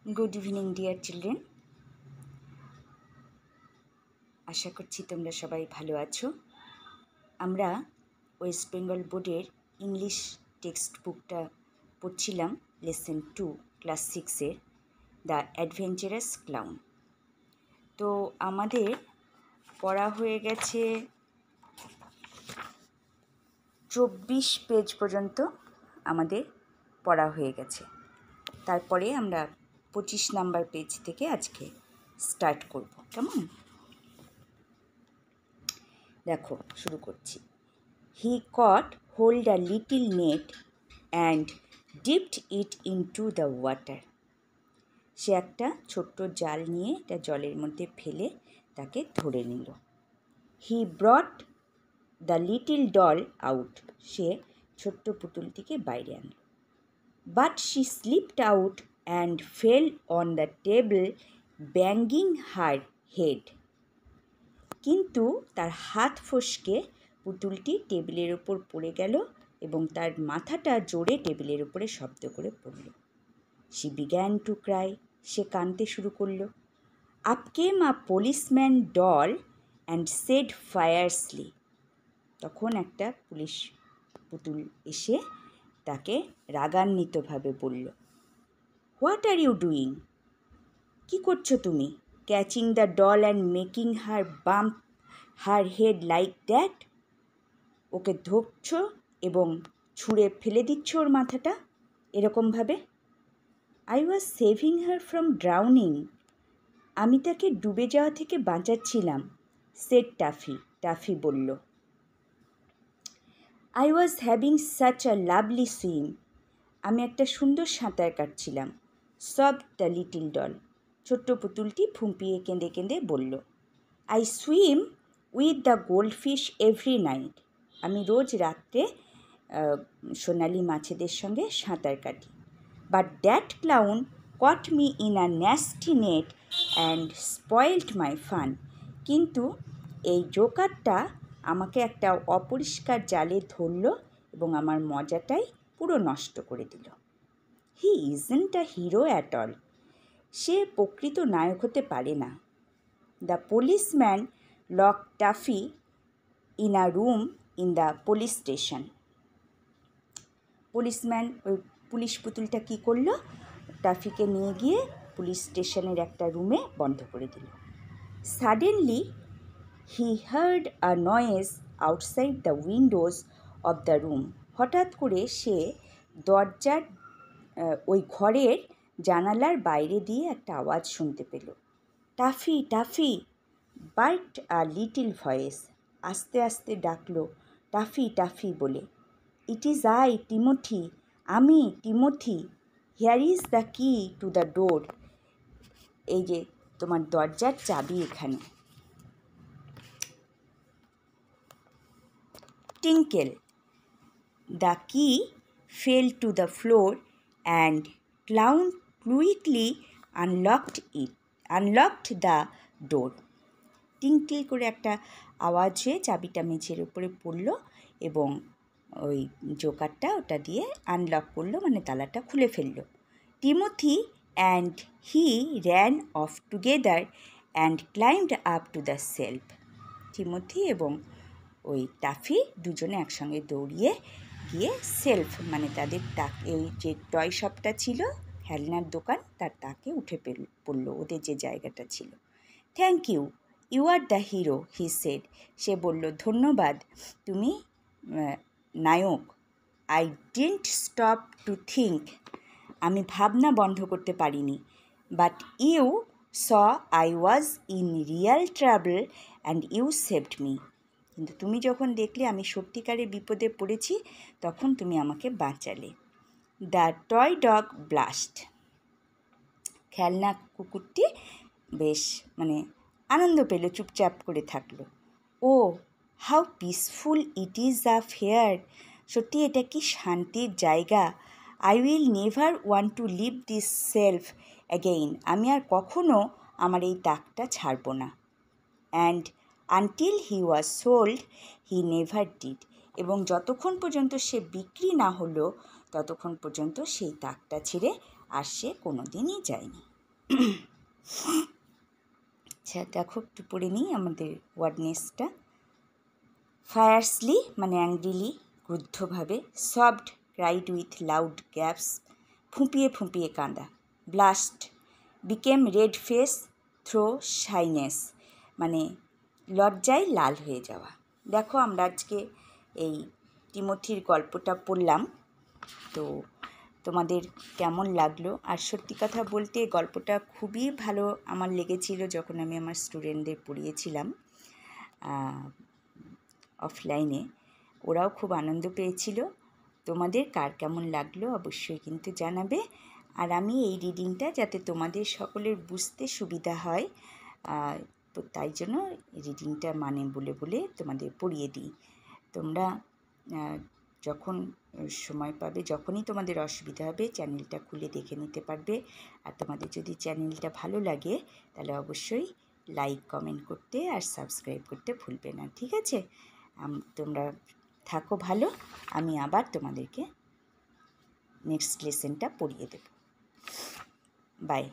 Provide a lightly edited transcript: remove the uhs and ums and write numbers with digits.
Good evening dear children. आशा करছি তোমরা সবাই ভালো আছো। আমরা ওয়েস্ট বেঙ্গল বোর্ডের ইংলিশ টেক্সট বুকটা পড়ছিলাম, লেসন 2 ক্লাস 6-এর দ্য অ্যাডভেঞ্চারাস ক্লাউন। তো আমাদের পড়া হয়ে গেছে 24 পেজ পর্যন্ত আমাদের পড়া হয়ে গেছে। তারপরে আমরা 25 নাম্বার পেজ থেকে আজকে স্টার্ট করব, কেমন? দেখো, শুরু করছি। He caught hold a little net and dipped it into the water. সে একটা ছোট্ট জাল নিয়ে এটা জলের মধ্যে ফেলে তাকে ধরে নিল। He brought the little doll out. সে ছোট্ট পুতুলটিকে বাইরে আনল। But she slipped out and fell on the table banging her head. কিন্তু তার হাত ফসকে পুতুলটি টেবিলের ওপর পড়ে গেল এবং তার মাথাটা জোরে টেবিলের ওপরে শব্দ করে পড়ল। She began to cry. সে কাঁদতে শুরু করল। Up came a policeman doll and said fiercely. তখন একটা পুলিশ পুতুল এসে তাকে রাগান্বিতভাবে বলল, হোয়াট আর ইউ ডুইং? কী করছো তুমি? Catching the doll and making her bump her head like that. ওকে ধরছ এবং ছুঁড়ে ফেলে দিচ্ছ ওর মাথাটা এরকমভাবে। I was saving her from drowning. আমি তাকে ডুবে যাওয়া থেকে বাঁচাচ্ছিলাম, সেড টাফি। টাফি বলল। I was having such a lovely swim. আমি একটা সুন্দর সাঁতার কাটছিলাম, সব দ্য লিটিল ডল। ছোট্ট পুতুলটি ফুঁপিয়ে কেঁদে কেঁদে বলল। I swim with the goldfish every night. আমি রোজ রাত্রে সোনালি মাছেদের সঙ্গে সাঁতার কাটি। But that clown caught me in a nasty net and spoiled my fun. কিন্তু এই জোকারটা আমাকে একটা অপরিষ্কার জালে ধরল এবং আমার মজাটাই পুরো নষ্ট করে দিল। He isn't a hero at all. সে প্রকৃত নায়ক হতে পারে না। The policeman lock Toffee in a room in the police station. Policeman, ওই পুলিশ পুতুলটা কী করলো? টাফিকে নিয়ে গিয়ে পুলিশ স্টেশনের একটা রুমে বন্ধ করে দিল। Suddenly he heard a noise outside the Windows of the room. হঠাৎ করে সে দরজার ওই ঘরের জানালার বাইরে দিয়ে একটা আওয়াজ শুনতে পেল। Toffee, Toffee, but a little voice. আস্তে আস্তে ডাকলো, টাফি, টাফি বলে। It is I, Timothy. আমি Timothy. Here is the key to the door. এই যে তোমার দরজার চাবি এখানে। Tinkle. The key fell to the floor and clown quickly unlocked the door. Tinkle করে একটা আওয়াজ হয়ে চাবিটা মেঝের উপরে পড়ল এবং ওই জোকারটা ওটা দিয়ে আনলক করলো, মানে তালাটা খুলে ফেলল। Timothy and he ran of together and climbed up to the self. Timothy এবং ওই টাফি দুজনে একসঙ্গে দৌড়িয়ে গিয়ে সেলফ, মানে তাদের এই যে টয় শপটা ছিল, খেলনার দোকান, তার তাকে উঠে পড়লো, ওদের যে জায়গাটা ছিল। Thank you, you are the hero, he said. সে বলল, ধন্যবাদ, তুমি নায়ক। I didn't stop to think. আমি ভাবনা বন্ধ করতে পারিনি। But you saw I was in real trouble and you saved me. কিন্তু তুমি যখন দেখলে আমি সত্যিকারের বিপদে পড়েছি, তখন তুমি আমাকে বাঁচালে। The toy dog blushed. খেলনা কুকুরটি বেশ আনন্দ পেল, চুপচাপ করে থাকলো। Oh how peaceful it is up here. সত্যি এটা কি শান্তির জায়গা। I will never want to leave this shelf again. আমি আর কখনো আমার এই তাকটা ছাড়ব না। And until he was sold he never did. এবং যতক্ষণ পর্যন্ত সে বিক্রি না হলো ততক্ষণ পর্যন্ত সেই তাকটা ছেড়ে আর সে কোনো দিনই যায়নি। আচ্ছা দেখো, একটু পড়ে নিই আমাদের ওয়ার্ডনেসটা। ফায়ার্সলি মানে অ্যাংগ্রিলি, ক্রুদ্ধভাবে। Sobbed, cried with loud gasps, ফুঁপিয়ে ফুঁপিয়ে কাঁদা। Blushed, became red face through shyness, মানে লজ্জায় লাল হয়ে যাওয়া। দেখো, আমরা আজকে এই টিমোথির গল্পটা পড়লাম, তো তোমাদের কেমন লাগলো? আর সত্যি কথা বলতে গল্পটা খুবই ভালো আমার লেগেছিল যখন আমি আমার স্টুডেন্টদের পড়িয়েছিলাম অফলাইনে। ওরাও খুব আনন্দ পেয়েছিল। তোমাদের কার কেমন লাগলো অবশ্যই কিন্তু জানাবে। আর আমি এই রিডিংটা যাতে তোমাদের সকলের বুঝতে সুবিধা হয়, তো তাই জন্য রিডিংটা মানে বলে বলে তোমাদের পড়িয়ে দিই। তোমরা যখন সময় পাবে, যখনই তোমাদের অসুবিধা হবে, চ্যানেলটা খুলে দেখে নিতে পারবে। আর তোমাদের যদি চ্যানেলটা ভালো লাগে তাহলে অবশ্যই লাইক, কমেন্ট করতে আর সাবস্ক্রাইব করতে ভুলবে না, ঠিক আছে? তোমরা থাকো ভালো। আমি আবার তোমাদেরকে নেক্সট লেসনটা পড়িয়ে দেব। বাই।